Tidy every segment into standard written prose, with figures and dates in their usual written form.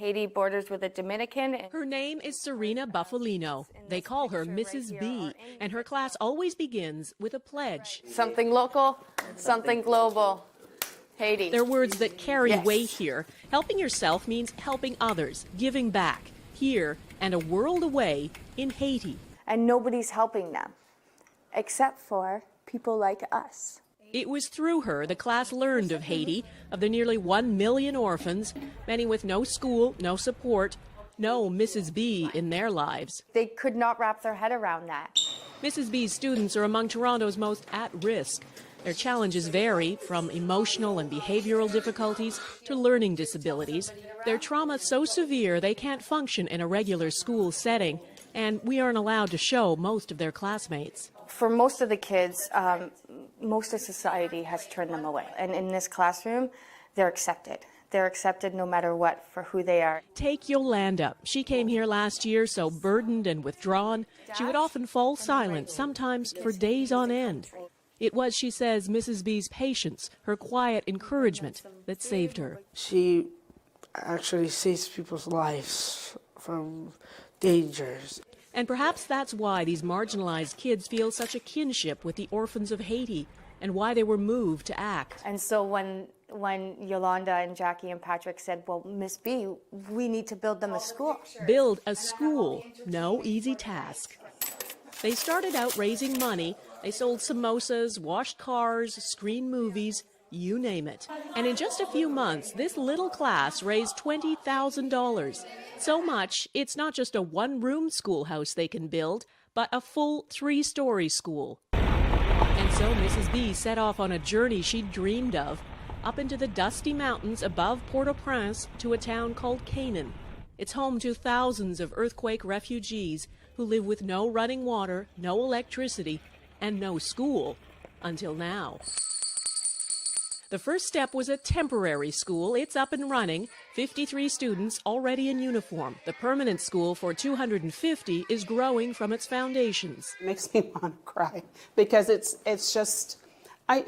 Haiti borders with the Dominican. Her name is Serena Buffalino. They call her Mrs. B, and her class always begins with a pledge. Something local, something global. Haiti. They're words that carry Yes. weight here. Helping yourself means helping others, giving back, here and a world away in Haiti. And nobody's helping them, except for people like us. It was through her the class learned of Haiti, of the nearly 1 million orphans, many with no school, no support, no Mrs. B in their lives. They could not wrap their head around that. Mrs. B's students are among Toronto's most at risk. Their challenges vary from emotional and behavioral difficulties to learning disabilities. Their trauma so severe they can't function in a regular school setting, and we aren't allowed to show most of their classmates. For most of the kids, most of society has turned them away. And in this classroom, they're accepted. They're accepted no matter what for who they are. Take Yolanda. She came here last year so burdened and withdrawn, she would often fall silent, sometimes for days on end. It was, she says, Mrs. B's patience, her quiet encouragement, that saved her. She actually saves people's lives from dangers. And perhaps that's why these marginalized kids feel such a kinship with the orphans of Haiti and why they were moved to act. And so when Yolanda and Jackie and Patrick said, well, Miss B, we need to build them a school. Build a school, no easy task. They started out raising money. They sold samosas, washed cars, screened movies, you name it. And in just a few months, this little class raised $20,000. So much, it's not just a one-room schoolhouse they can build, but a full 3-story school. And so Mrs. B set off on a journey she'd dreamed of, up into the dusty mountains above Port-au-Prince to a town called Canaan. It's home to thousands of earthquake refugees who live with no running water, no electricity, and no school, until now. The first step was a temporary school. It's up and running. 53 students already in uniform. The permanent school for 250 is growing from its foundations. It makes me want to cry because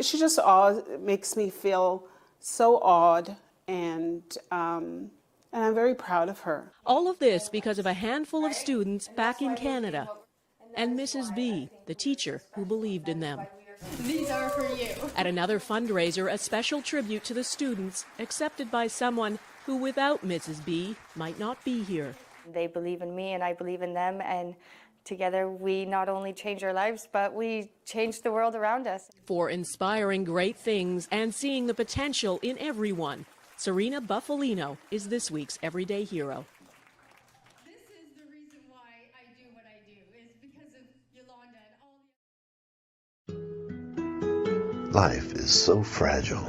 she just makes me feel so awed, and I'm very proud of her. All of this because of a handful of students back in Canada and Mrs. B, the teacher who believed in them. These are for you. At another fundraiser, a special tribute to the students, accepted by someone who, without Mrs. B, might not be here. They believe in me and I believe in them, and together we not only change our lives, but we change the world around us. For inspiring great things and seeing the potential in everyone, Serena Buffalino is this week's Everyday Hero. This is the reason why I do what I do, is because of Yolanda and all the... Life is so fragile,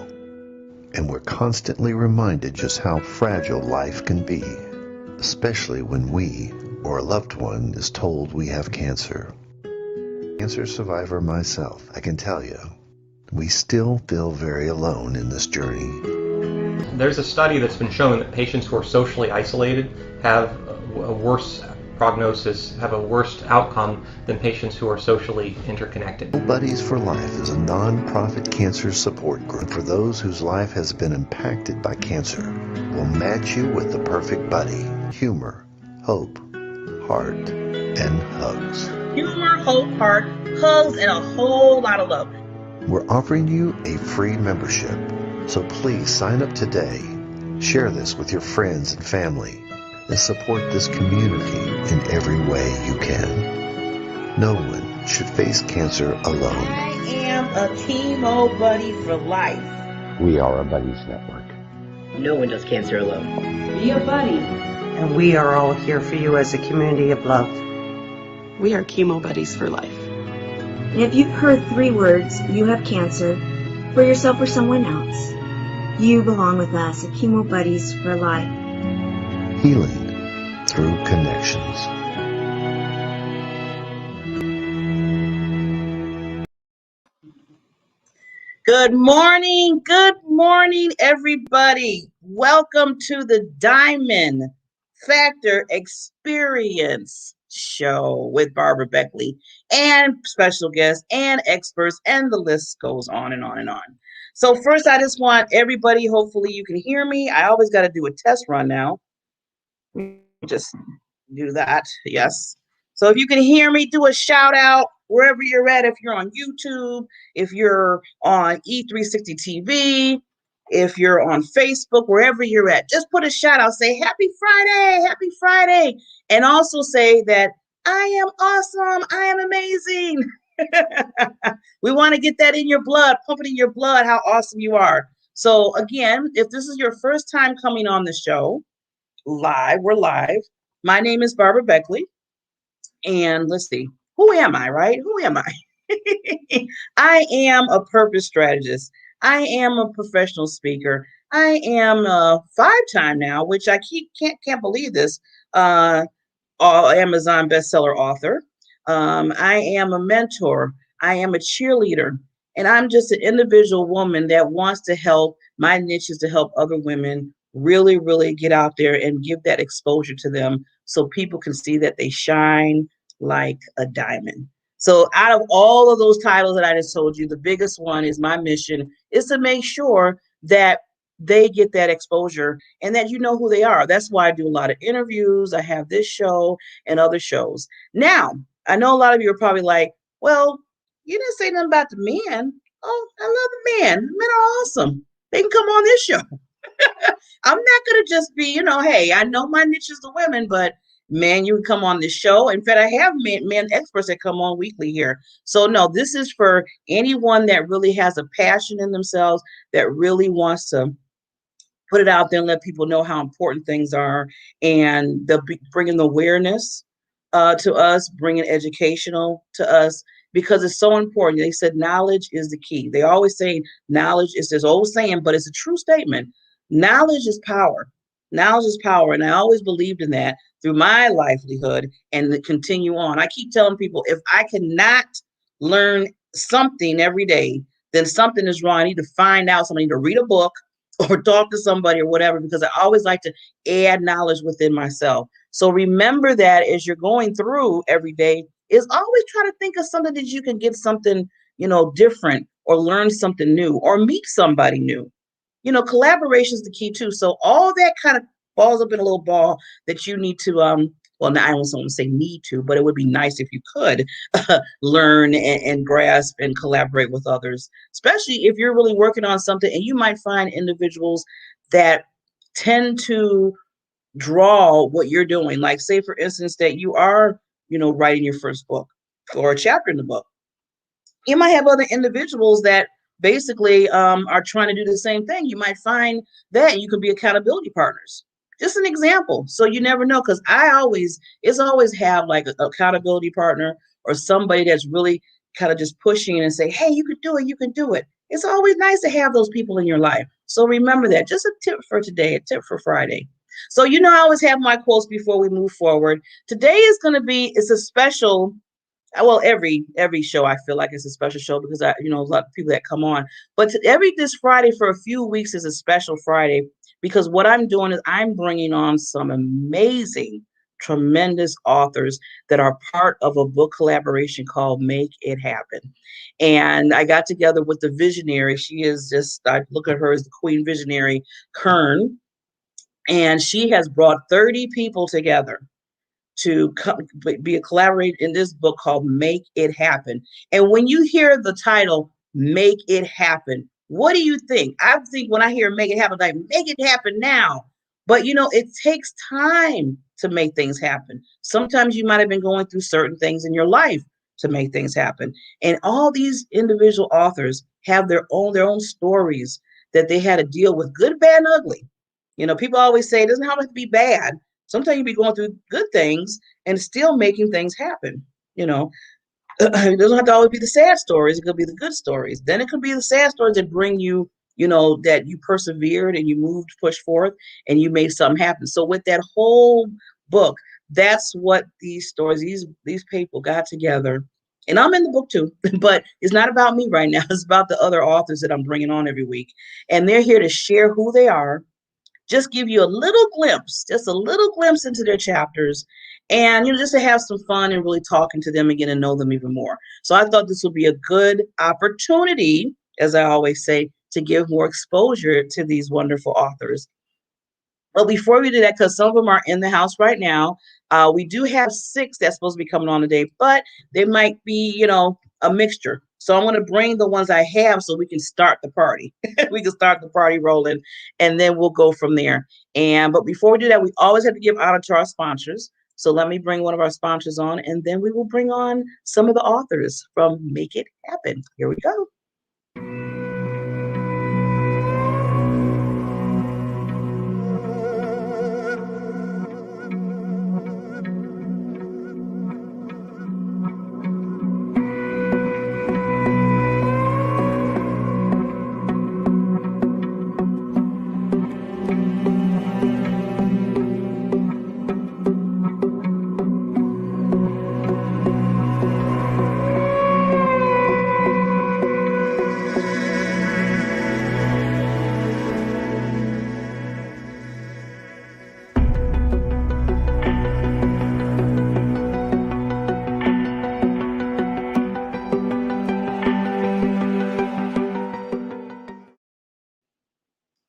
and we're constantly reminded just how fragile life can be, especially when we or a loved one is told we have cancer. Cancer survivor myself, I can tell you, we still feel very alone in this journey. There's a study that's been shown that patients who are socially isolated have a worse prognosis, have a worse outcome than patients who are socially interconnected. Buddies for Life is a non-profit cancer support group for those whose life has been impacted by cancer. We'll match you with the perfect buddy. Humor, hope, heart, and hugs. Humor, hope, heart, hugs, and a whole lot of love. We're offering you a free membership, so please sign up today. Share this with your friends and family, and support this community in every way you can. No one should face cancer alone. I am a chemo buddy for life. We are a buddies network. No one does cancer alone. Be a buddy. And we are all here for you as a community of love. We are chemo buddies for life. And if you've heard 3 words, you have cancer, for yourself or someone else, you belong with us at Chemo Buddies for Life. Healing through connections. Good morning, everybody. Welcome to the Diamond Factor Experience Show with Barbara Beckley and special guests and experts, and the list goes on and on and on. So first, I just want everybody, hopefully you can hear me. I always got to do a test run now. Just do that. Yes. So if you can hear me, do a shout out wherever you're at. If you're on YouTube, if you're on E360 TV, if you're on Facebook, wherever you're at, just put a shout out. Say happy Friday, happy Friday. And also say that I am awesome. I am amazing. We want to get that in your blood, pump it in your blood, how awesome you are. So again, if this is your first time coming on the show, we're live. My name is Barbara Beckley. And let's see, who am I, right? Who am I? I am a purpose strategist. I am a professional speaker. I am a 5-time now, which I can't believe this. Amazon bestseller author. I am a mentor. I am a cheerleader. And I'm just an individual woman that wants to help. My niche is to help other women really, really get out there and give that exposure to them so people can see that they shine like a diamond. So out of all of those titles that I just told you, the biggest one is my mission is to make sure that they get that exposure and that you know who they are. That's why I do a lot of interviews. I have this show and other shows. Now, I know a lot of you are probably like, well, you didn't say nothing about the men. Oh, I love the men. Men are awesome. They can come on this show. I'm not going to just be, hey, I know my niche is the women, but man, you can come on this show. In fact, I have men experts that come on weekly here. So no, this is for anyone that really has a passion in themselves, that really wants to put it out there and let people know how important things are, and bringing the awareness to us, bringing educational to us, because it's so important. They said knowledge is the key. They always say knowledge is this old saying, but it's a true statement. Knowledge is power. Knowledge is power. And I always believed in that through my livelihood and to continue on. I keep telling people, if I cannot learn something every day, then something is wrong. I need to find out something. I need to read a book or talk to somebody or whatever, because I always like to add knowledge within myself. So remember that as you're going through every day, is always try to think of something that you can get something, different, or learn something new, or meet somebody new. Collaboration is the key too. So all that kind of falls up in a little ball that you need to, well, now I don't want to say need to, but it would be nice if you could learn and grasp and collaborate with others, especially if you're really working on something, and you might find individuals that tend to draw what you're doing. Like, say, for instance, that you are, writing your first book or a chapter in the book. You might have other individuals that basically are trying to do the same thing. You might find that you can be accountability partners. Just an example. So you never know, because it's always have like an accountability partner or somebody that's really kind of just pushing and say, hey, you can do it, you can do it. It's always nice to have those people in your life. So remember that. Just a tip for today, a tip for Friday. So, I always have my quotes before we move forward. Today is going to be, it's a special, well, every show I feel like it's a special show, because a lot of people that come on, but this Friday for a few weeks is a special Friday, because what I'm doing is I'm bringing on some amazing, tremendous authors that are part of a book collaboration called Make It Happen. And I got together with the visionary. She is just, I look at her as the queen visionary, Kern, and she has brought 30 people together to be a collaborator in this book called Make It Happen. And when you hear the title, Make It Happen, what do you think? I think when I hear Make It Happen, like, make it happen now. But it takes time to make things happen. Sometimes you might have been going through certain things in your life to make things happen. And all these individual authors have their own stories that they had to deal with, good, bad, and ugly. People always say it doesn't have to be bad. Sometimes you be going through good things and still making things happen. It doesn't have to always be the sad stories. It could be the good stories. Then it could be the sad stories that bring you, that you persevered and you moved, pushed forth, and you made something happen. So with that whole book, that's what these stories, these people got together. And I'm in the book too, but it's not about me right now. It's about the other authors that I'm bringing on every week. And they're here to share who they are, just give you a little glimpse, into their chapters, and just to have some fun and really talking to them and getting to know them even more. So I thought this would be a good opportunity, as I always say, to give more exposure to these wonderful authors. But before we do that, because some of them are in the house right now, we do have 6 that's supposed to be coming on today, but they might be, a mixture. So I'm going to bring the ones I have so we can start the party. We can start the party rolling, and then we'll go from there. But before we do that, we always have to give honor to our sponsors. So let me bring one of our sponsors on, and then we will bring on some of the authors from Make It Happen. Here we go.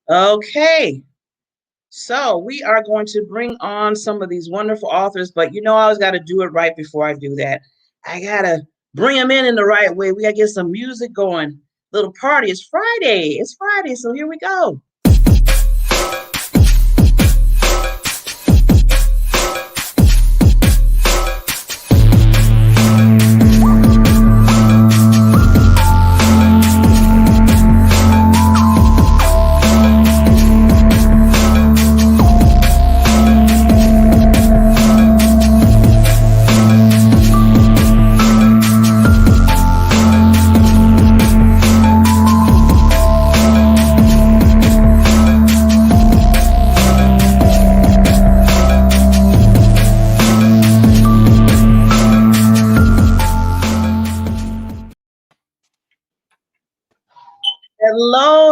Okay, so we are going to bring on some of these wonderful authors, but I always got to do it right before I do that. I got to bring them in the right way. We got to get some music going. Little party. It's Friday. It's Friday, so here we go.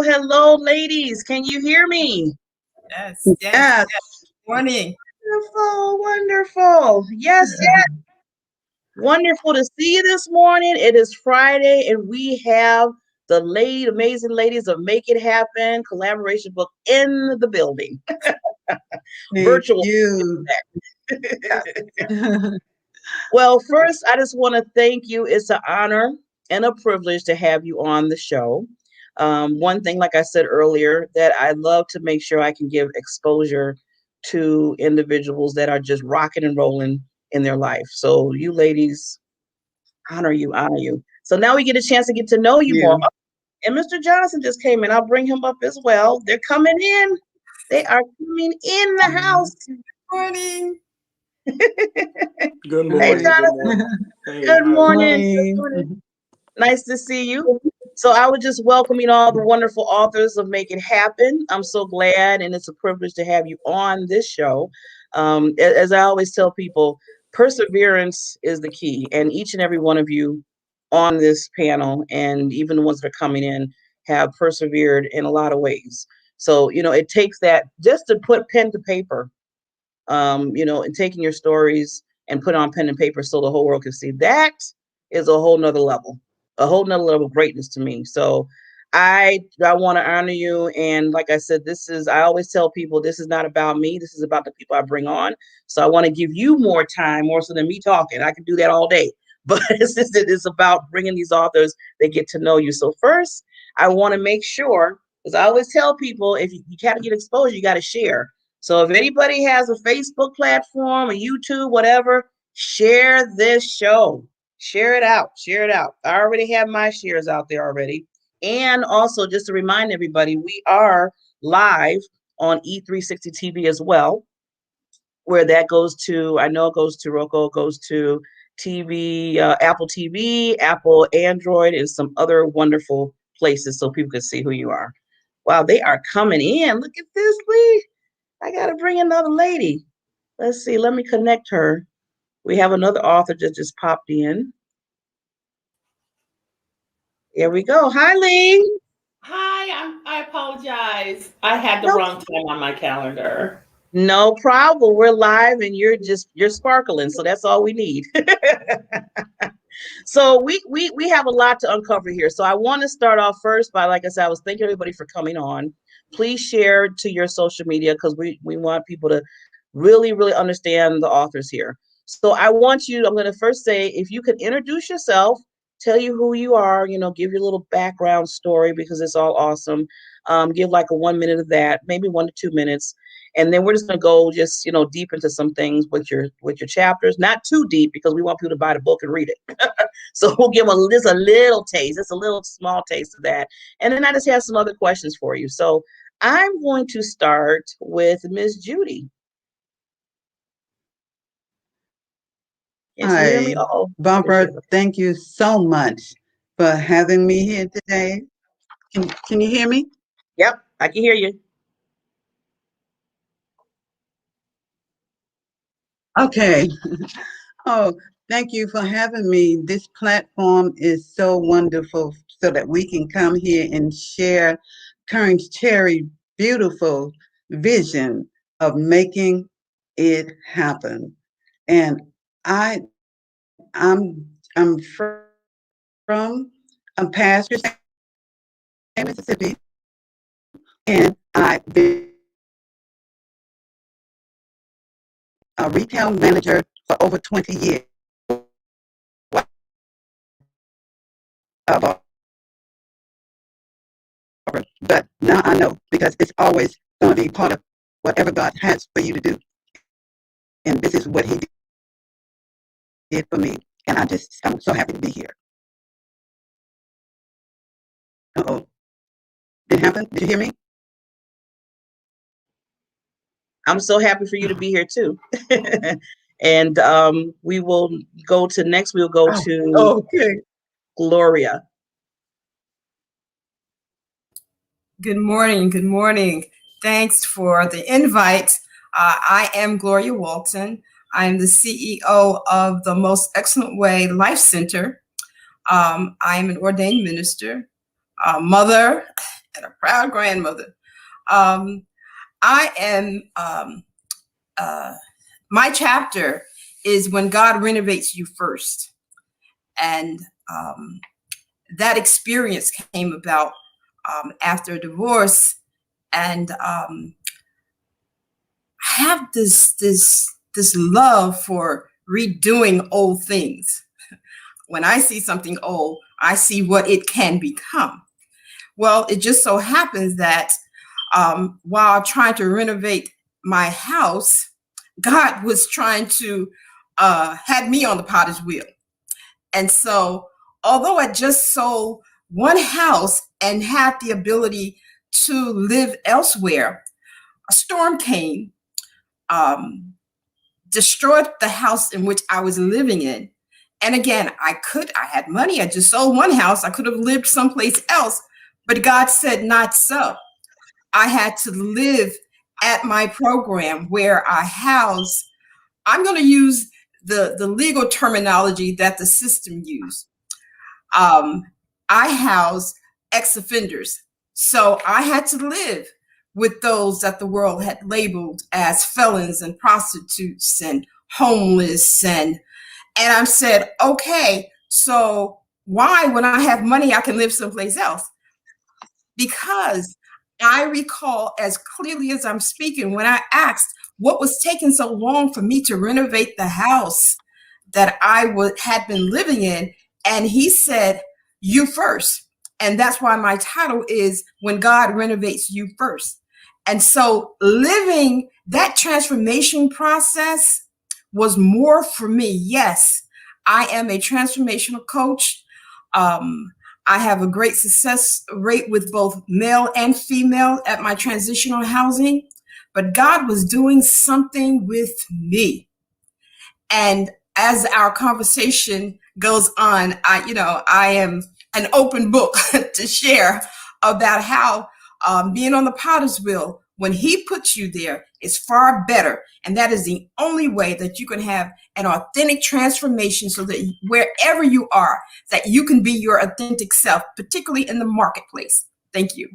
Hello, ladies. Can you hear me? Yes. Morning. Wonderful. Yes. Wonderful to see you this morning. It is Friday, and we have the amazing ladies of Make It Happen collaboration book in the building. Virtual. Well, first, I just want to thank you. It's an honor and a privilege to have you on the show. One thing, like I said earlier, that I love to make sure I can give exposure to individuals that are just rocking and rolling in their life. So you ladies, honor you. So now we get a chance to get to know you more. And Mr. Johnson just came in. I'll bring him up as well. They're coming in. They are coming in the house. Good morning. Good morning. Hey, Jonathan. Good morning. Nice to see you. So I was just welcoming all the wonderful authors of Make It Happen. I'm so glad, and it's a privilege to have you on this show. As I always tell people, perseverance is the key, and each and every one of you on this panel, and even the ones that are coming in, have persevered in a lot of ways. So, it takes that just to put pen to paper, and taking your stories and put on pen and paper so the whole world can see. That is a whole nother level of greatness to me. So I want to honor you. And like I said, I always tell people, this is not about me. This is about the people I bring on. So I want to give you more time, more so than me talking. I can do that all day. But it's about bringing these authors, they get to know you. So first, I want to make sure, because I always tell people, if you got to get exposure, you got to share. So if anybody has a Facebook platform, a YouTube, whatever, share this show. Share it out. I already have my shares out there already. And also, just to remind everybody, we are live on E360 TV as well, where that goes to, I know it goes to Roku, it goes to TV, Apple TV, Apple Android, and some other wonderful places so people can see who you are. Wow, they are coming in. Look at this, Lee. I got to bring another lady. Let's see. Let me connect her. We have another author that just popped in. Here we go. Hi, Lee. Hi, I apologize. I had the wrong time on my calendar. No problem. We're live and you're sparkling. So that's all we need. So we have a lot to uncover here. So I want to start off first by, like I said, I was thanking everybody for coming on. Please share to your social media because we want people to really understand the authors here. So I want you, I'm going to first say, if you could introduce yourself, tell you who you are, give your little background story because it's all awesome. Give like a 1 minute of that, maybe 1 to 2 minutes. And then we're just going to go just, deep into some things with your chapters, not too deep because we want people to buy the book and read it. So we'll give them just a little taste, just a little small taste of that. And then I just have some other questions for you. So I'm going to start with Miss Judy. Can you hear me? Barbara, thank you so much for having me here today. Can you hear me? Yep, I can hear you. Okay. Oh, thank you for having me. This platform is so wonderful so that we can come here and share Kern's Cherry beautiful vision of making it happen. And I'm I'm Pastor Mississippi, and I've been a retail manager for over 20 years. But now I know because it's always going to be part of whatever God has for you to do. And this is what He did for me. And I'm so happy to be here. Uh-oh. Did it happen? Did you hear me? I'm so happy for you to be here too. And we will go to next. We'll go to Gloria. Good morning. Good morning. Thanks for the invite. I am Gloria Walton. I'm the CEO of the Most Excellent Way Life Center. I'm an ordained minister, a mother, and a proud grandmother. I am, my chapter is when God renovates you first. And that experience came about after a divorce. And I have this love for redoing old things. When I see something old, I see what it can become. Well, it just so happens that while trying to renovate my house, God was trying to had me on the potter's wheel. And so, although I just sold one house and had the ability to live elsewhere, a storm came, destroyed the house in which I was living in. And again, I had money. I just sold one house. I could have lived someplace else, but God said, not so. I had to live at my program where I house, I'm going to use the legal terminology that the system used. I house ex-offenders. So I had to live with those that the world had labeled as felons and prostitutes and homeless. And I said, okay, so why, when I have money, I can live someplace else? Because I recall as clearly as I'm speaking when I asked what was taking so long for me to renovate the house that I had been living in. And he said, you first. And that's why my title is When God Renovates You First. And so living that transformation process was more for me. Yes, I am a transformational coach. I have a great success rate with both male and female at my transitional housing, but God was doing something with me. And as our conversation goes on, I am an open book to share about how being on the potter's wheel, when he puts you there, is far better. And that is the only way that you can have an authentic transformation so that wherever you are, that you can be your authentic self, particularly in the marketplace. Thank you.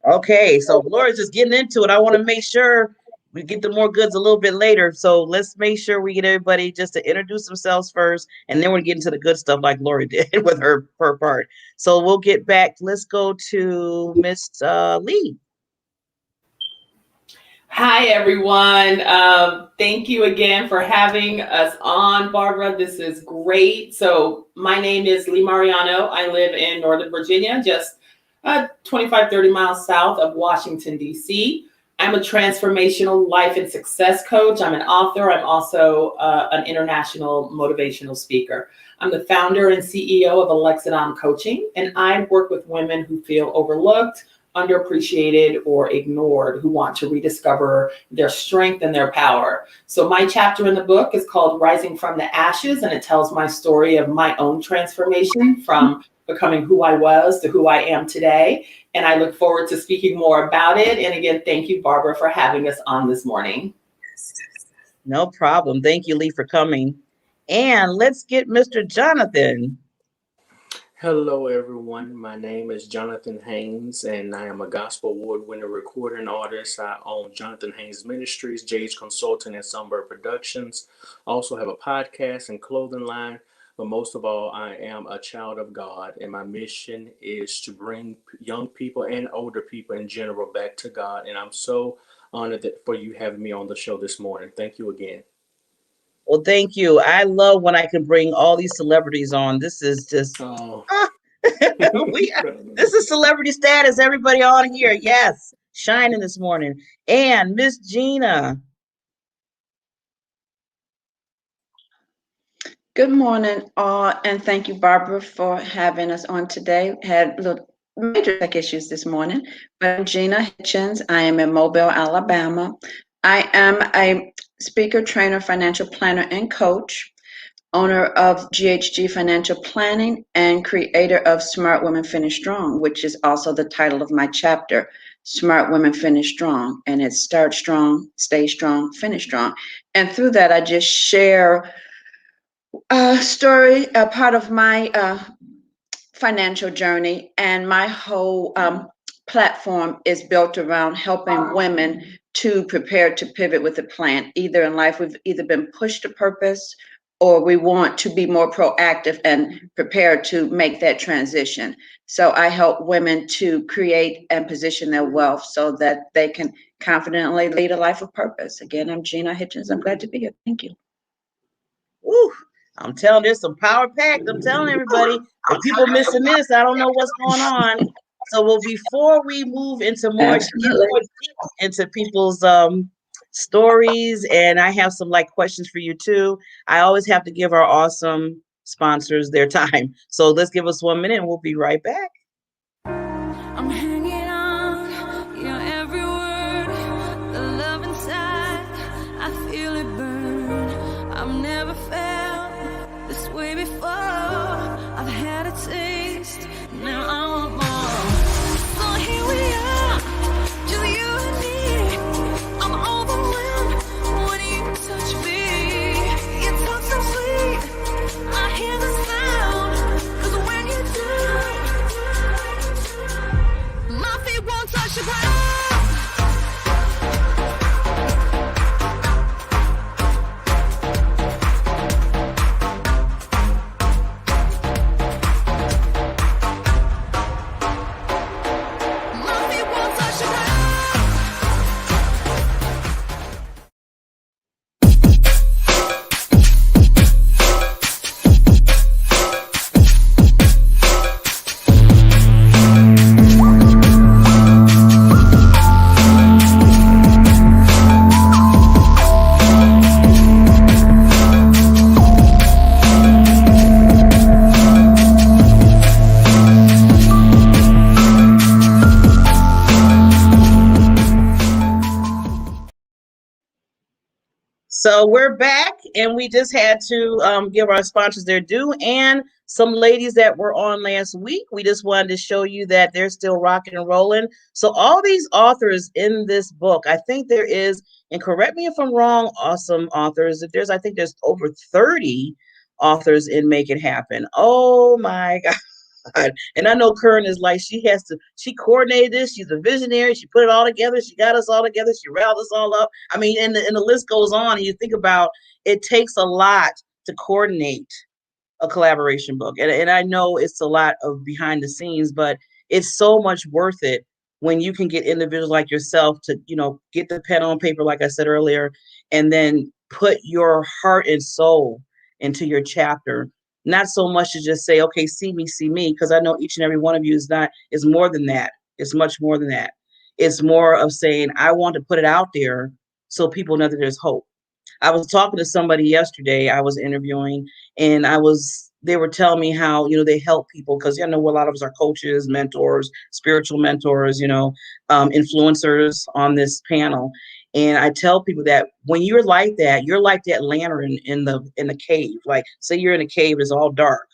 Okay, so Gloria's just getting into it. I want to make sure we get the more goods a little bit later. So let's make sure we get everybody just to introduce themselves first, and then we'll get into the good stuff like Lori did with her part. So we'll get back. Let's go to Miss Lee. Hi, everyone. Thank you again for having us on, Barbara. This is great. So my name is Lee Mariano. I live in Northern Virginia, just 25, 30 miles south of Washington, D.C. I'm a transformational life and success coach. I'm an author. I'm also an international motivational speaker. I'm the founder and CEO of Alexidom Coaching, and I work with women who feel overlooked, underappreciated, or ignored, who want to rediscover their strength and their power. So my chapter in the book is called Rising from the Ashes, and it tells my story of my own transformation from becoming who I was to who I am today. And I look forward to speaking more about it. And again, thank you, Barbara, for having us on this morning. No problem. Thank you, Lee, for coming. And let's get Mr. Jonathan. Hello, everyone. My name is Jonathan Haynes, and I am a Gospel Award-winning recording artist. I own Jonathan Haynes Ministries, Jage Consulting, and Sunbird Productions. I also have a podcast and clothing line, but most of all, I am a child of God, and my mission is to bring young people and older people in general back to God, and I'm so honored for you having me on the show this morning. Thank you again. Well, thank you. I love when I can bring all these celebrities on. This is just this is celebrity status. Everybody on here, yes, shining this morning. And Miss Gina. Good morning, all, and thank you, Barbara, for having us on today. Had little major tech issues this morning, but I'm Gina Hitchens. I am in Mobile, Alabama. I am a speaker, trainer, financial planner, and coach, owner of GHG Financial Planning, and creator of Smart Women Finish Strong, which is also the title of my chapter, Smart Women Finish Strong. And it's start strong, stay strong, finish strong. And through that, I just share a story, a part of my financial journey, and my whole platform is built around helping women to prepare to pivot with a plan. Either in life, we've either been pushed to purpose, or we want to be more proactive and prepared to make that transition. So I help women to create and position their wealth so that they can confidently lead a life of purpose. Again, I'm Gina Hitchens. I'm glad to be here. Thank you. Woo. I'm telling, there's some power packed. I'm telling everybody, if people missing this, I don't know what's going on. So, well, before we move into more into people's stories, and I have some like questions for you too. I always have to give our awesome sponsors their time. So let's give us 1 minute, and we'll be right back. I'm hanging on your every word, the love inside, I feel it burn. I've never felt this way before. I've had a taste, now I want more. So here we are, just you and me. I'm overwhelmed when you touch me. You talk so sweet, I hear the sound, 'cause when you do, my feet won't touch the ground. So we're back, and we just had to give our sponsors their due, and some ladies that were on last week. We just wanted to show you that they're still rocking and rolling. So all these authors in this book, I think there is, and correct me if I'm wrong, awesome authors. I think there's over 30 authors in Make It Happen. Oh my God. And I know Karen is like, she coordinated this. She's a visionary. She put it all together. She got us all together. She riled us all up. I mean, and the list goes on. And you think about, it takes a lot to coordinate a collaboration book. And I know it's a lot of behind the scenes, but it's so much worth it when you can get individuals like yourself to, get the pen on paper, like I said earlier, and then put your heart and soul into your chapter. Not so much to just say, okay, see me, because I know each and every one of you is more than that. It's much more than that. It's more of saying, I want to put it out there so people know that there's hope. I was talking to somebody yesterday, I was interviewing, and they were telling me how, they help people, because a lot of us are coaches, mentors, spiritual mentors, influencers on this panel. And I tell people that when you're like that lantern in the cave. Like, say you're in a cave, it's all dark,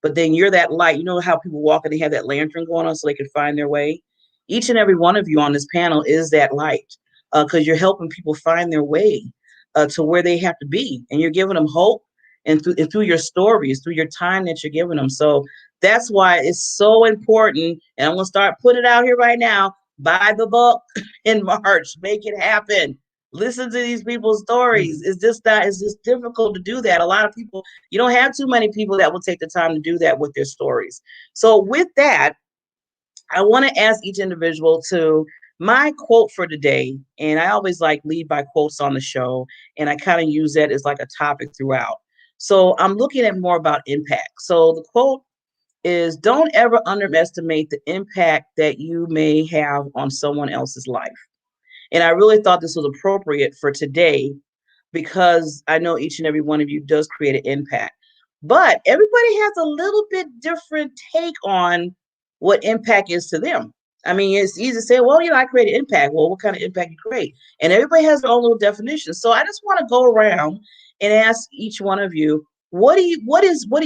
but then you're that light. You know how people walk and they have that lantern going on so they can find their way? Each and every one of you on this panel is that light, because you're helping people find their way to where they have to be, and you're giving them hope, and through your stories, through your time that you're giving them. So that's why it's so important. And I'm gonna start putting it out here right now. Buy the book in March. Make it happen. Listen to these people's stories. It's just difficult to do that. A lot of people, you don't have too many people that will take the time to do that with their stories. So with that, I want to ask each individual to my quote for today. And I always like lead by quotes on the show. And I kind of use that as like a topic throughout. So I'm looking at more about impact. So the quote is, don't ever underestimate the impact that you may have on someone else's life. And I really thought this was appropriate for today, because I know each and every one of you does create an impact. But everybody has a little bit different take on what impact is to them. I mean, it's easy to say, well, I create an impact. Well, what kind of impact you create? And everybody has their own little definition. So I just want to go around and ask each one of you, what do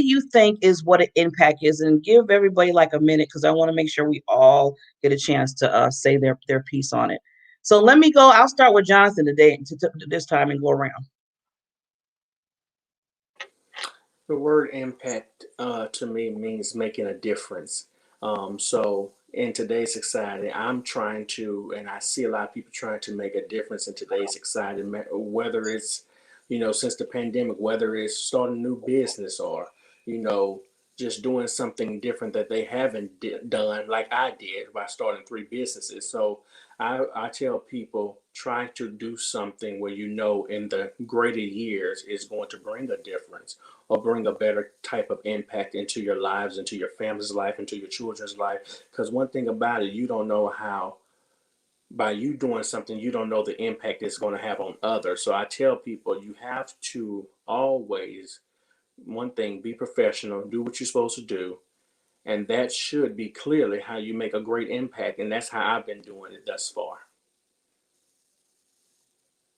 you think is what an impact is? And give everybody like a minute, because I want to make sure we all get a chance to say their piece on it. So let me go. I'll start with Jonathan today, this time, and go around. The word impact to me means making a difference. So in today's society, I'm trying to, and I see a lot of people trying to make a difference in today's society, whether it's, since the pandemic, whether it's starting a new business or, just doing something different that they haven't done like I did by starting 3 businesses. So I tell people, try to do something where in the greater years is going to bring a difference or bring a better type of impact into your lives, into your family's life, into your children's life. Because one thing about it, you don't know how, by you doing something, you don't know the impact it's going to have on others. So I tell people, you have to always, one thing, be professional, do what you're supposed to do. And that should be clearly how you make a great impact. And that's how I've been doing it thus far.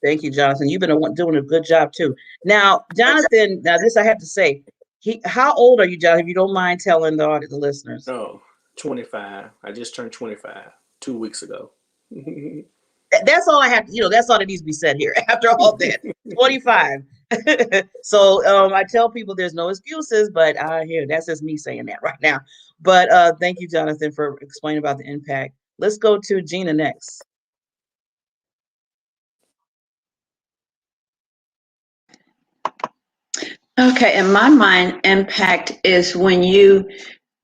Thank you, Jonathan. You've been doing a good job too. Now, Jonathan, this I have to say, how old are you, Jonathan, if you don't mind telling the listeners? Oh, 25. I just turned 25 2 weeks ago. That's all I have to, that's all that needs to be said here after all that. 25. So I tell people there's no excuses, but that's just me saying that right now. But thank you, Jonathan, for explaining about the impact. Let's go to Gina next. Okay, in my mind, impact is when you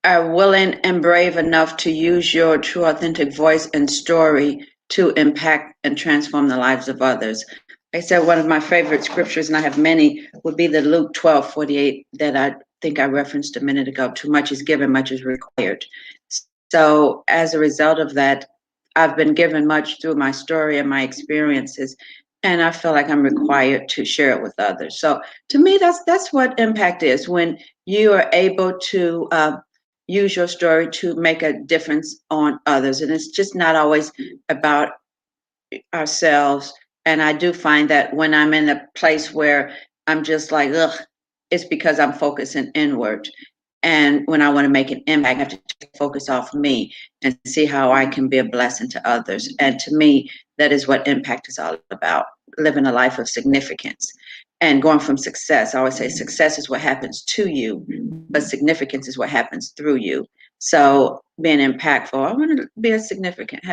are willing and brave enough to use your true, authentic voice and story to impact and transform the lives of others. Like I said, one of my favorite scriptures, and I have many, would be the Luke 12:48 that I think I referenced a minute ago. Too much is given, much is required. So as a result of that, I've been given much through my story and my experiences, and I feel like I'm required to share it with others. So to me, that's what impact is, when you are able to use your story to make a difference on others. And it's just not always about ourselves. And I do find that when I'm in a place where I'm just like, ugh, it's because I'm focusing inward. And when I want to make an impact, I have to take focus off me and see how I can be a blessing to others. And to me, that is what impact is all about, living a life of significance and going from success. I always say success is what happens to you, but significance is what happens through you. So being impactful, I want to be have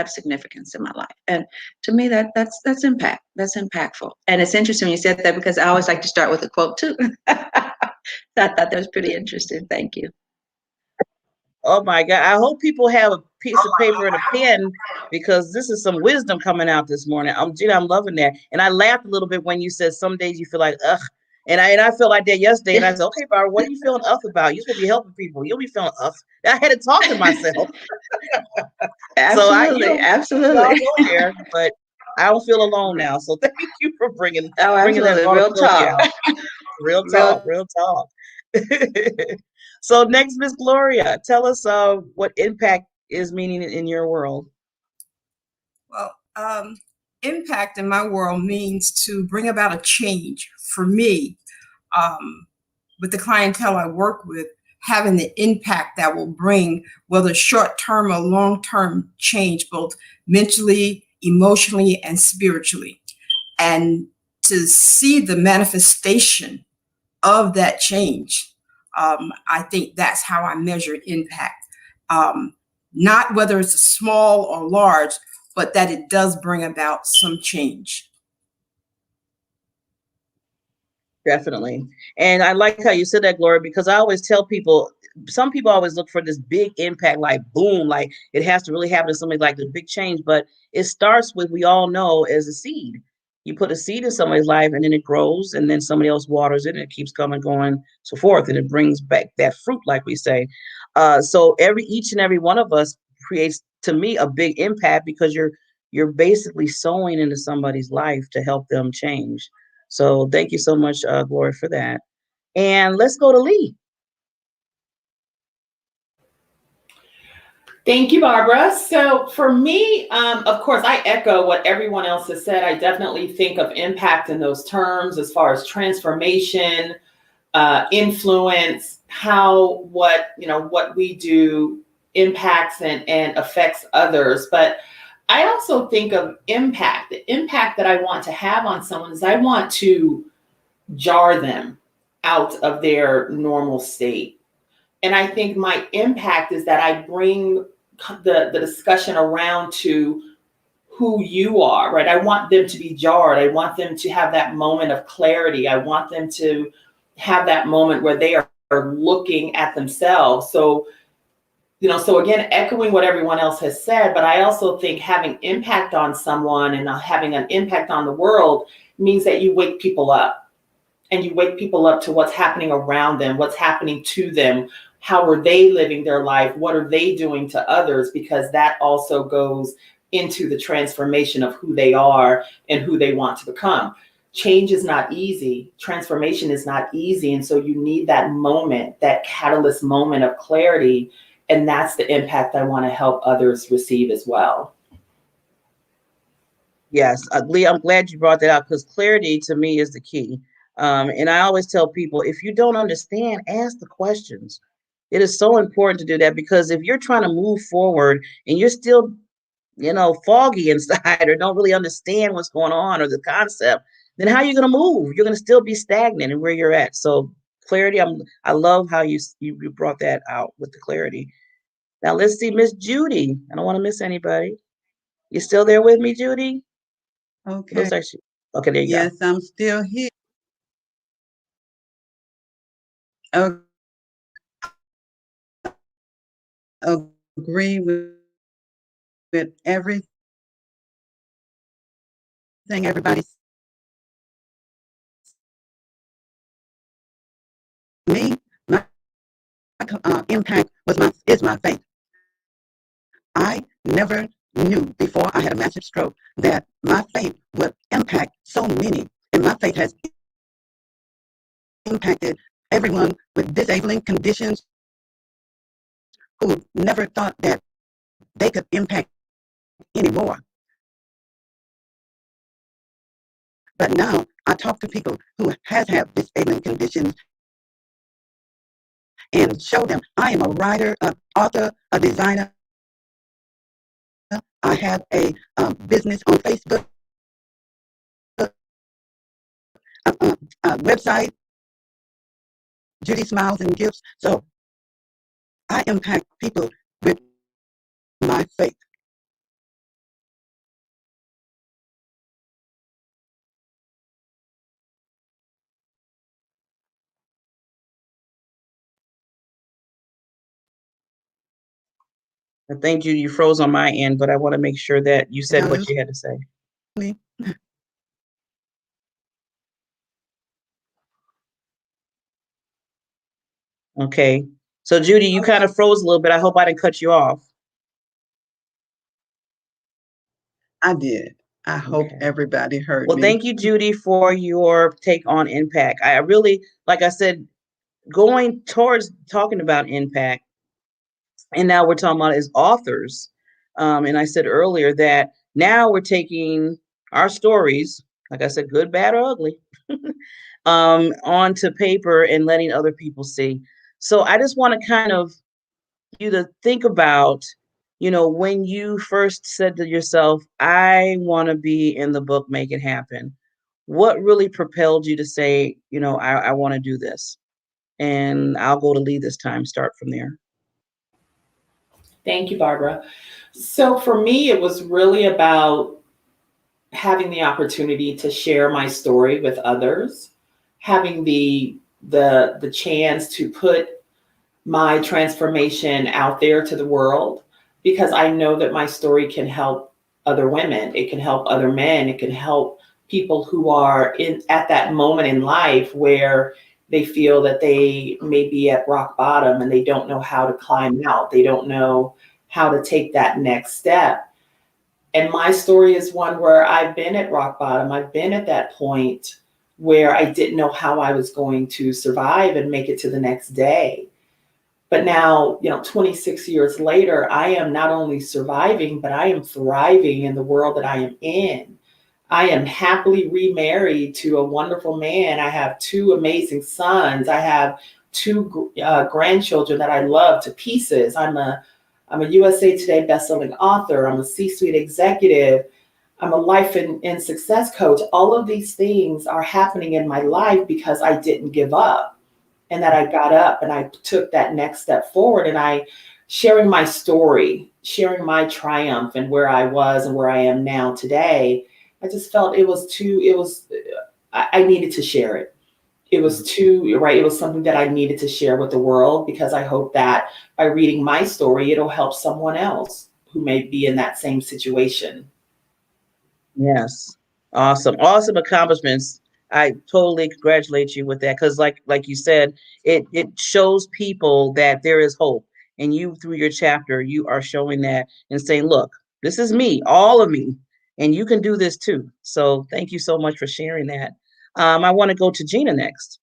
significance in my life. And to me, that's impact. That's impactful. And it's interesting when you said that because I always like to start with a quote too. I thought that was pretty interesting. Thank you. Oh my God. I hope people have a piece of paper and a pen because this is some wisdom coming out this morning. Gina, I'm loving that. And I laughed a little bit when you said some days you feel like, ugh. And I felt like that yesterday. And I said, okay, Barbara, what are you feeling ugh about? You're supposed to be helping people. You'll be feeling ugh. I had to talk to myself. Absolutely. So Absolutely. y'all go there, but I don't feel alone now. So thank you for bringing Oh, that absolutely. Real vulnerability talk. out. Real talk, real talk. So next, Miss Gloria, tell us what impact is meaning in your world. Well, impact in my world means to bring about a change for me. With the clientele I work with, having the impact that will bring whether short-term or long-term change, both mentally, emotionally, and spiritually. And to see the manifestation of that change, I think that's how I measure impact. Not whether it's small or large, but that it does bring about some change. Definitely. And I like how you said that, Gloria, because I always tell people, some people always look for this big impact, like boom, like it has to really happen to somebody like this big change. But it starts with, we all know, as a seed. You put a seed in somebody's life and then it grows and then somebody else waters it and it keeps coming, going, so forth. And it brings back that fruit, like we say. So each and every one of us creates, to me, a big impact because you're basically sowing into somebody's life to help them change. So thank you so much, Gloria, for that. And let's go to Lee. Thank you, Barbara. So for me, of course, I echo what everyone else has said. I definitely think of impact in those terms as far as transformation, influence, how what we do impacts and affects others. But I also think of impact. The impact that I want to have on someone is I want to jar them out of their normal state. And I think my impact is that I bring the discussion around to who you are, right? I want them to be jarred. I want them to have that moment of clarity. I want them to have that moment where they are looking at themselves. So, so again, echoing what everyone else has said, but I also think having impact on someone and having an impact on the world means that you wake people up. And you wake people up to what's happening around them, what's happening to them, how are they living their life, what are they doing to others, because that also goes into the transformation of who they are and who they want to become. Change is not easy. Transformation is not easy. And so you need that moment, that catalyst moment of clarity. And that's the impact I want to help others receive as well. Yes, Lee, I'm glad you brought that out because clarity to me is the key. And I always tell people, if you don't understand, ask the questions. It is so important to do that because if you're trying to move forward and you're still, foggy inside or don't really understand what's going on or the concept, then how are you going to move? You're going to still be stagnant in where you're at. So clarity, I love how you brought that out with the clarity. Now let's see, Miss Judy. I don't want to miss anybody. You still there with me, Judy? Okay. Looks like okay, there you yes, go. I'm still here. Agree with everything everybody. Me, my impact is my faith. I never knew before I had a massive stroke that my faith would impact so many, and my faith has impacted everyone with disabling conditions who never thought that they could impact anymore. But now I talk to people who has had disabling conditions and show them I am a writer, an author, a designer. I have a business on Facebook, a website, Judy Smiles and Gifts. So I impact people with my faith. I think you froze on my end, but I want to make sure that you said what you had to say. Me. Okay. So Judy, you kind of froze a little bit. I hope I didn't cut you off. I did. I hope everybody heard Well, me. thank you, Judy, for your take on impact. I really, like I said, going towards talking about impact, and now we're talking about as authors. And I said earlier that now we're taking our stories, like I said, good, bad, or ugly, onto paper and letting other people see. So I just want to kind of you to think about, when you first said to yourself, I want to be in the book, make it happen. What really propelled you to say, I want to do this? And I'll go to Lee this time, start from there. Thank you, Barbara. So for me, it was really about having the opportunity to share my story with others, having the chance to put my transformation out there to the world, because I know that my story can help other women, it can help other men, it can help people who are at that moment in life where they feel that they may be at rock bottom and they don't know how to climb out. They don't know how to take that next step. And my story is one where I've been at rock bottom. I've been at that point where I didn't know how I was going to survive and make it to the next day. But now, 26 years later, I am not only surviving, but I am thriving in the world that I am in. I am happily remarried to a wonderful man. I have 2 amazing sons. I have 2 grandchildren that I love to pieces. I'm a USA Today bestselling author. I'm a C-suite executive. I'm a life and success coach. All of these things are happening in my life because I didn't give up, and that I got up and I took that next step forward, and I sharing my story, sharing my triumph and where I was and where I am now today. I just felt I needed to share it. It was right. It was something that I needed to share with the world, because I hope that by reading my story, it'll help someone else who may be in that same situation. Yes. Awesome accomplishments. I totally congratulate you with that, because like you said, it shows people that there is hope. And you, through your chapter, you are showing that and saying, look, this is me, all of me, and you can do this too. So thank you so much for sharing that. I want to go to Gina next.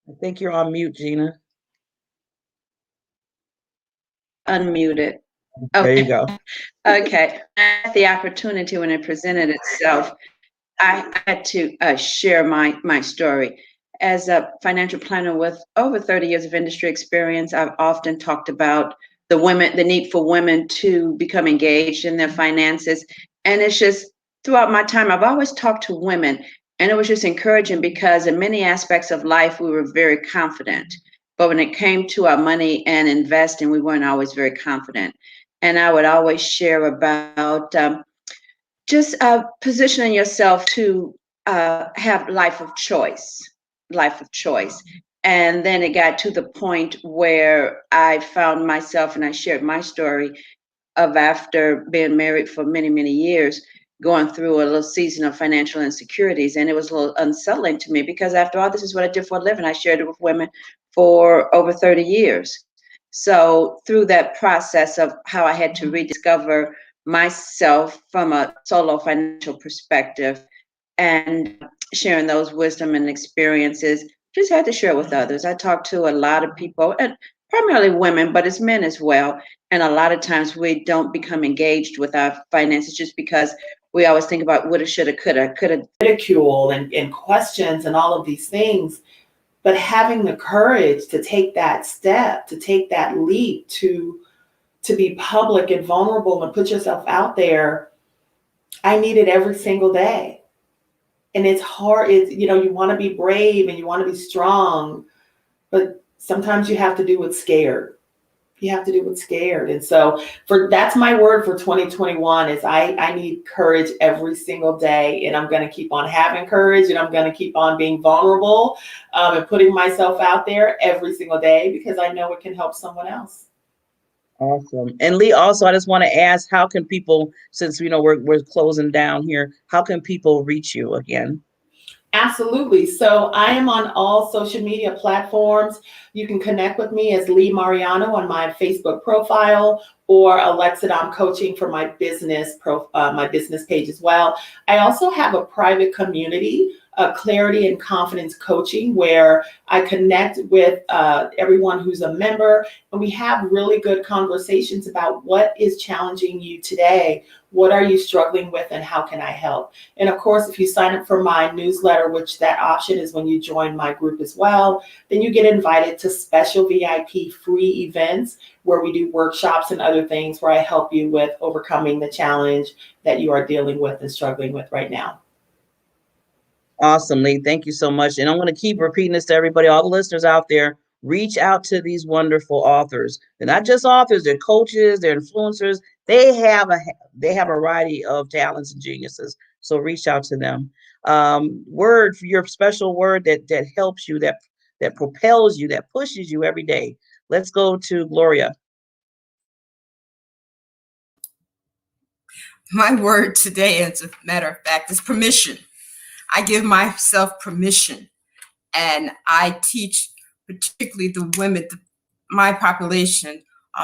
I think you're on mute, Gina. Unmuted. There you go. Okay. I had the opportunity when it presented itself. I had to share my story. As a financial planner with over 30 years of industry experience, I've often talked about the need for women to become engaged in their finances. And it's just throughout my time, I've always talked to women, and it was just encouraging because in many aspects of life, we were very confident. But when it came to our money and investing, we weren't always very confident. And I would always share about just positioning yourself to have life of choice. And then it got to the point where I found myself, and I shared my story of, after being married for many, many years, going through a little season of financial insecurities. And it was a little unsettling to me, because after all, this is what I did for a living. I shared it with women for over 30 years. So through that process of how I had to rediscover myself from a solo financial perspective, and sharing those wisdom and experiences, just had to share with others. I talked to a lot of people, and primarily women, but it's men as well. And a lot of times we don't become engaged with our finances just because we always think about woulda, shoulda, coulda. Ridicule and questions and all of these things. But having the courage to take that step, to take that leap, to be public and vulnerable and put yourself out there, I need it every single day. And it's hard. You want to be brave and you want to be strong, but sometimes you have to do what's scared. You have to do what's scared. And so that's my word for 2021 is I need courage every single day. And I'm going to keep on having courage, and I'm going to keep on being vulnerable, and putting myself out there every single day, because I know it can help someone else. Awesome. And Lee, also, I just want to ask, how can people, since we're closing down here, how can people reach you again? Absolutely. So I am on all social media platforms. You can connect with me as Lee Mariano on my Facebook profile, or Alexa Dom Coaching for my business page as well. I also have a private community, Clarity and Confidence Coaching, where I connect with everyone who's a member, and we have really good conversations about what is challenging you today. What are you struggling with, and how can I help? And of course, if you sign up for my newsletter, which that option is when you join my group as well, then you get invited to special VIP free events where we do workshops and other things where I help you with overcoming the challenge that you are dealing with and struggling with right now. Awesome, Lee. Thank you so much. And I'm going to keep repeating this to everybody, all the listeners out there. Reach out to these wonderful authors. They're not just authors, they're coaches, they're influencers. They have a variety of talents and geniuses. So reach out to them. Word for your special word that helps you, that propels you, that pushes you every day. Let's go to Gloria. My word today, as a matter of fact, is permission. I give myself permission, and I teach particularly the women, my population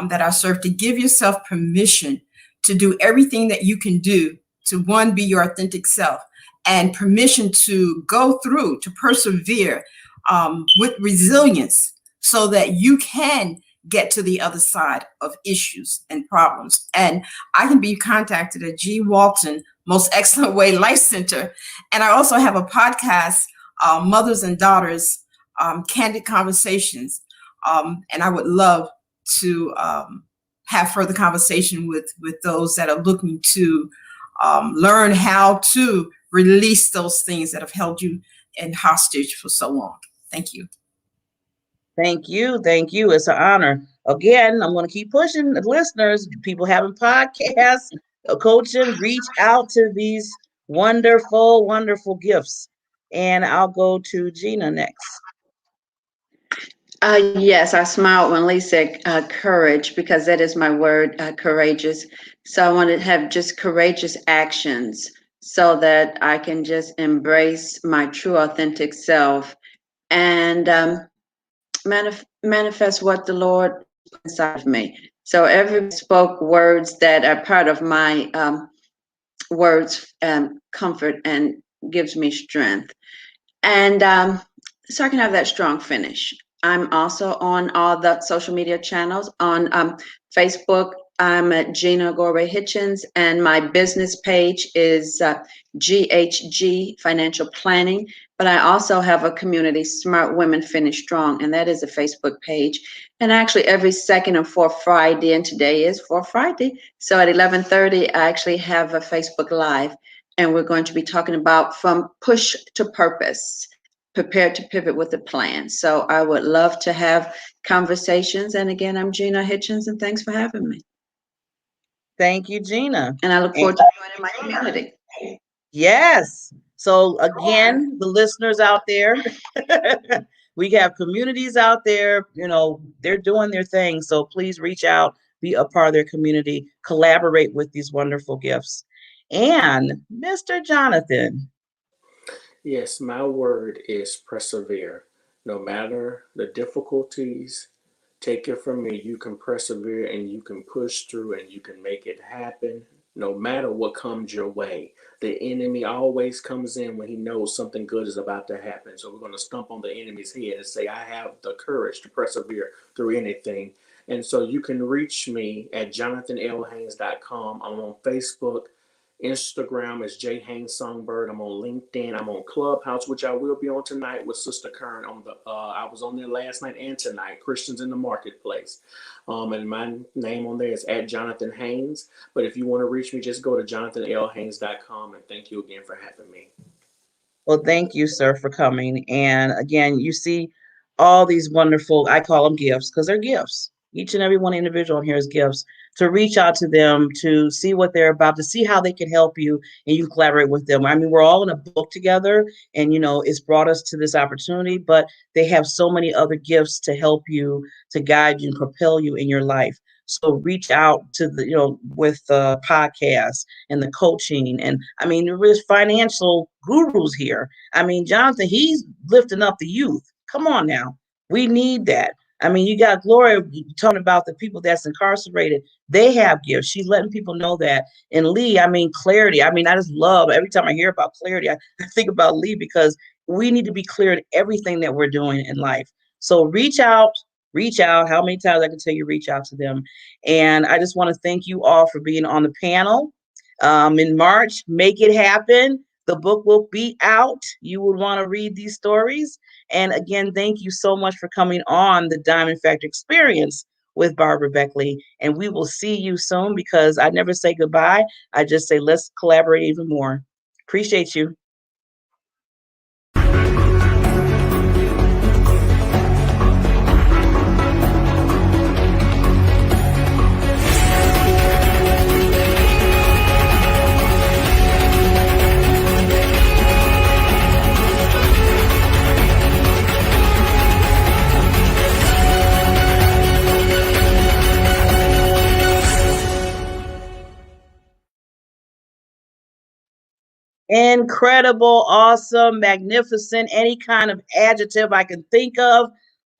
that I serve, to give yourself permission to do everything that you can do to, one, be your authentic self, and permission to go through, to persevere with resilience, so that you can get to the other side of issues and problems. And I can be contacted at G. Walton Most Excellent Way Life Center. And I also have a podcast, Mothers and Daughters, Candid Conversations. And I would love to have further conversation with those that are looking to learn how to release those things that have held you in hostage for so long. Thank you. Thank you. Thank you. It's an honor. Again, I'm going to keep pushing the listeners, people having podcasts, coaching, reach out to these wonderful, wonderful gifts. And I'll go to Gina next. Yes, I smiled when Lee said courage, because that is my word, courageous. So I want to have just courageous actions so that I can just embrace my true authentic self and manifest what the Lord put inside of me. So everybody spoke words that are part of my words, comfort, and gives me strength. And so I can have that strong finish. I'm also on all the social media channels. On Facebook, I'm at Gina Gorway Hitchens, and my business page is GHG Financial Planning. But I also have a community, Smart Women Finish Strong, and that is a Facebook page. And actually, every second and fourth Friday, and today is Fourth Friday, so at 11:30, I actually have a Facebook Live, and we're going to be talking about from push to purpose. Prepared to pivot with a plan. So I would love to have conversations. And again, I'm Gina Hitchens, and thanks for having me. Thank you, Gina. And I look forward to joining my community. Yes. So again, the listeners out there, we have communities out there, they're doing their thing. So please reach out, be a part of their community, collaborate with these wonderful gifts. And Mr. Jonathan. Yes, my word is persevere. No matter the difficulties, take it from me, you can persevere and you can push through and you can make it happen no matter what comes your way. The enemy always comes in when he knows something good is about to happen. So we're going to stomp on the enemy's head and say, I have the courage to persevere through anything. And so you can reach me at jonathanlhaynes.com. I'm on Facebook, Instagram is J Haynes Songbird. I'm on LinkedIn. I'm on Clubhouse, which I will be on tonight with Sister Kern. I was on there last night and tonight. Christians in the Marketplace, and my name on there is at Jonathan Haynes. But if you want to reach me, just go to JonathanLHaynes.com. And thank you again for having me. Well, thank you, sir, for coming. And again, you see all these wonderful, I call them gifts because they're gifts. Each and every one individual here is gifts to reach out to them, to see what they're about, to see how they can help you and you collaborate with them. I mean, we're all in a book together and, it's brought us to this opportunity, but they have so many other gifts to help you, to guide you and propel you in your life. So reach out to with the podcast and the coaching. And I mean, there's financial gurus here. I mean, Jonathan, he's lifting up the youth. Come on now. We need that. I mean, you got Gloria talking about the people that's incarcerated. They have gifts. She's letting people know that. And Lee, I mean, clarity. I mean, I just love every time I hear about clarity, I think about Lee because we need to be clear in everything that we're doing in life. So reach out. How many times I can tell you, reach out to them. And I just want to thank you all for being on the panel. In March, make it happen. The book will be out. You will want to read these stories. And again, thank you so much for coming on the Diamond Factor Experience with Barbara Beckley. And we will see you soon because I never say goodbye. I just say, let's collaborate even more. Appreciate you. Incredible, awesome, magnificent, any kind of adjective I can think of.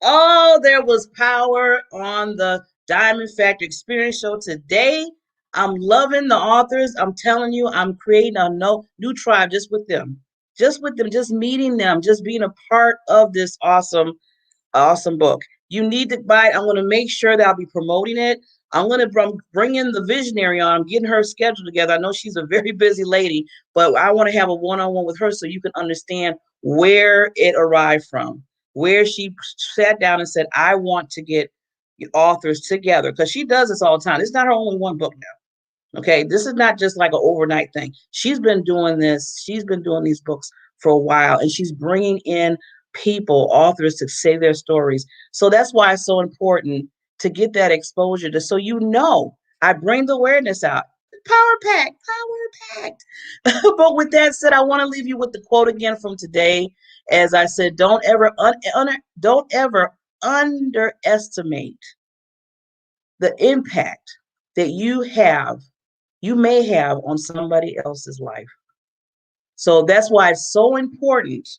Oh, there was power on the Diamond Factor Experience Show today. I'm loving the authors. I'm telling you, I'm creating a new tribe just with them, just meeting them, just being a part of this awesome book. You need to buy it. I'm going to make sure that I'll be promoting it. I'm going to bring in the visionary on. I'm getting her scheduled together. I know she's a very busy lady, but I want to have a one-on-one with her so you can understand where it arrived from, where she sat down and said, I want to get authors together, because she does this all the time. It's not her only one book now. Okay, this is not just like an overnight thing. She's been doing this. She's been doing these books for a while, and she's bringing in people, authors, to say their stories. So that's why it's so important to get that exposure, I bring the awareness out. Power packed. But with that said, I want to leave you with the quote again from today. As I said, don't ever underestimate the impact that you may have on somebody else's life. So that's why it's so important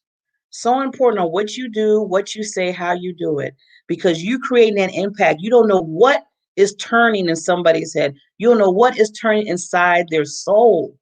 on what you do, what you say, how you do it, because you creating an impact. You don't know what is turning in somebody's head. You don't know what is turning inside their soul.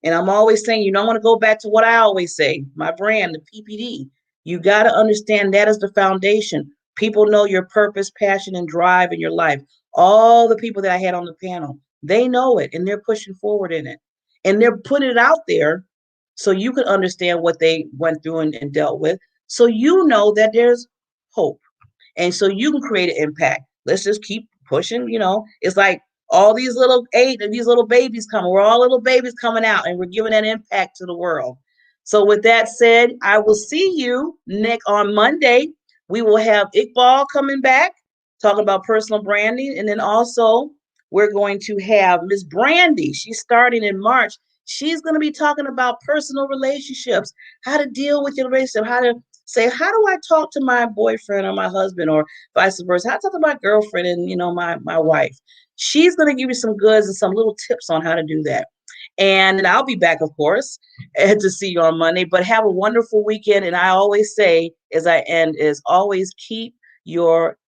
And I'm always saying, I want to go back to what I always say, my brand, the PPD. You got to understand that is the foundation. People know your purpose, passion, and drive in your life. All the people that I had on the panel, they know it, and they're pushing forward in it. And they're putting it out there so you can understand what they went through and dealt with. So you know that there's hope. And so you can create an impact. Let's just keep pushing. It's like all these little babies coming. We're all little babies coming out, and we're giving an impact to the world. So with that said, I will see you on Monday. We will have Iqbal coming back, talking about personal branding. And then also we're going to have Miss Brandy. She's starting in March. She's going to be talking about personal relationships, how to deal with your relationship, how to say, how do I talk to my boyfriend or my husband, or vice versa? How to talk to my girlfriend and, my wife. She's going to give you some goods and some little tips on how to do that. And I'll be back, of course, to see you on Monday. But have a wonderful weekend. And I always say, as I end, is always keep your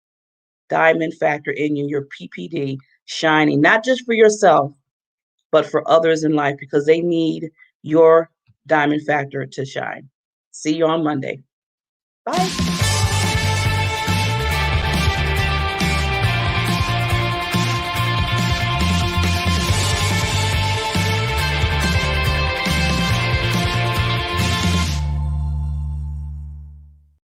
diamond factor in you, your PPD, shining, not just for yourself, but for others in life, because they need your diamond factor to shine. See you on Monday. Bye.